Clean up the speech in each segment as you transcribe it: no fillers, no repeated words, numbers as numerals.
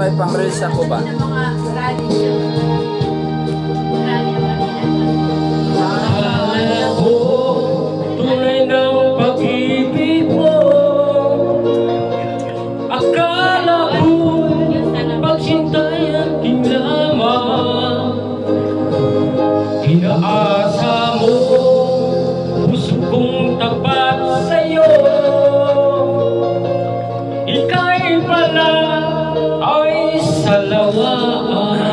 may pang-reels ako ba? Akala ko tunay ng pag-ibig mo. Akala ko pagsintay at tinglaman. Inaasa mo puso kong tapat sa'yo. Ika'y pala ay salawaan.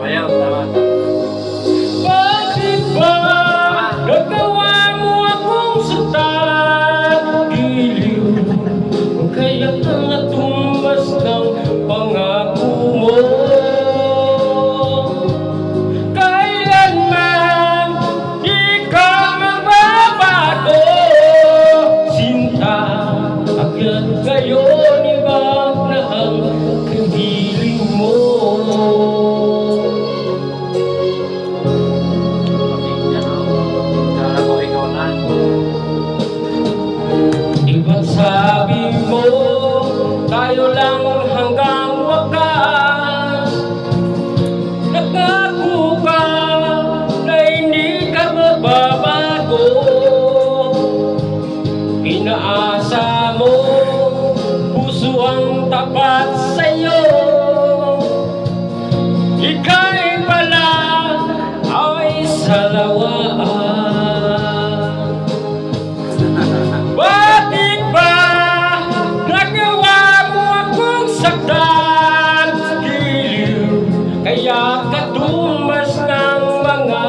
Ayaw, tama. Bakit ba nagawa mo akong saktan? Giliw, kaya natumbas ng pangako mo. Kailanman di ka magbabago. Sinta, agad ngayon ibang na ang kahiling mo. Ibang sabi mo, tayo lang hanggang wakas. Nagako ka na hindi ka magbabago. Inaasa mo, puso ang tapat sa'yo. Ika'y pala ay salawaan. Bakit ba nagawa mo akong saktan? Giliw, kaya katumbas ng mga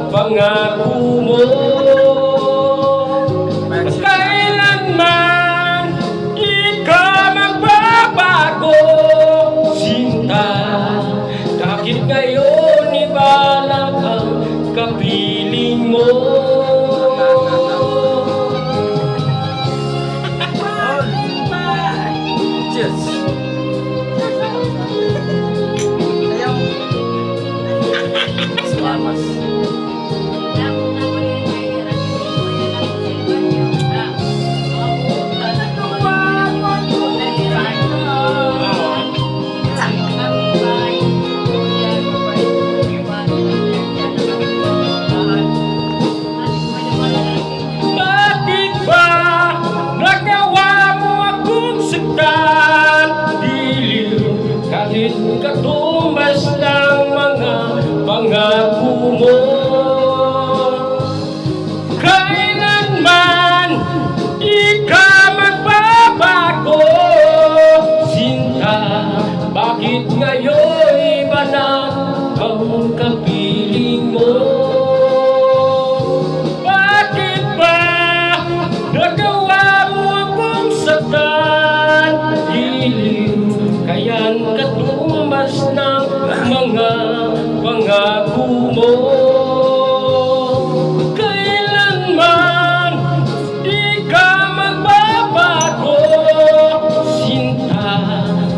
pangako mo. Kailanman di ka magbabago. Sinta, kahit ngayon iba lang ang kapiling mo. Cheers! Ayaw! Salamat. Bakit ba nagawa mo akong saktan? Diliw, kahit katumbas ng mga pangako mo. Kailanman di ka magbabago. Sinta, bakit ngayon iba na ang kapiling mo? Bakit ba nagawa mo akong saktan? Diliw, kaya't katumbas ng mga pangako mo. Kailanman di ka magbabago. Sinta,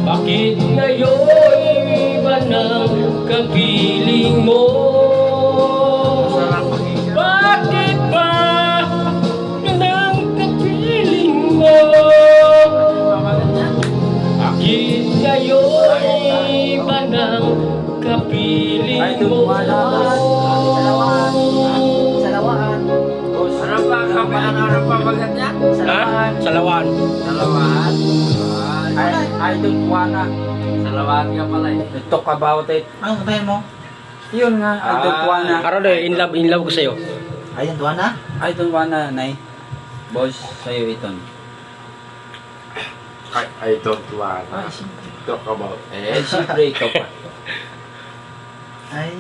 bakit ngayon iba ng kapiling mo? Bakit ba ng kapiling mo? Bakit ngayon iba ng kapiling Ay, mo? Salawaan. Ano pa bagat niya? Ha? Salawan. Salamat. I don't wanna. Salamat ka pala eh. To talk about it. Anong kantahin mo? Yun nga, I don't wanna. Karon in love ko sa'yo. Ayun, tuwa na? I don't wanna, Nay. Boss, sa'yo ito. I don't wanna talk about Eh, siyempre ikaw pa. Ay.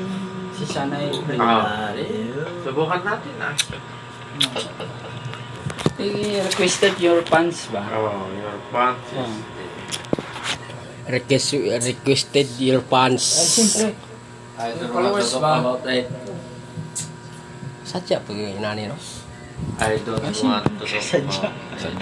Si Sanay. Subukan natin ah. Requested your pants ba? Oh, your pants is... Requested your pants. Ay, siyempre. I don't want to talk about it. Sadya pag inani no? I don't want to talk about...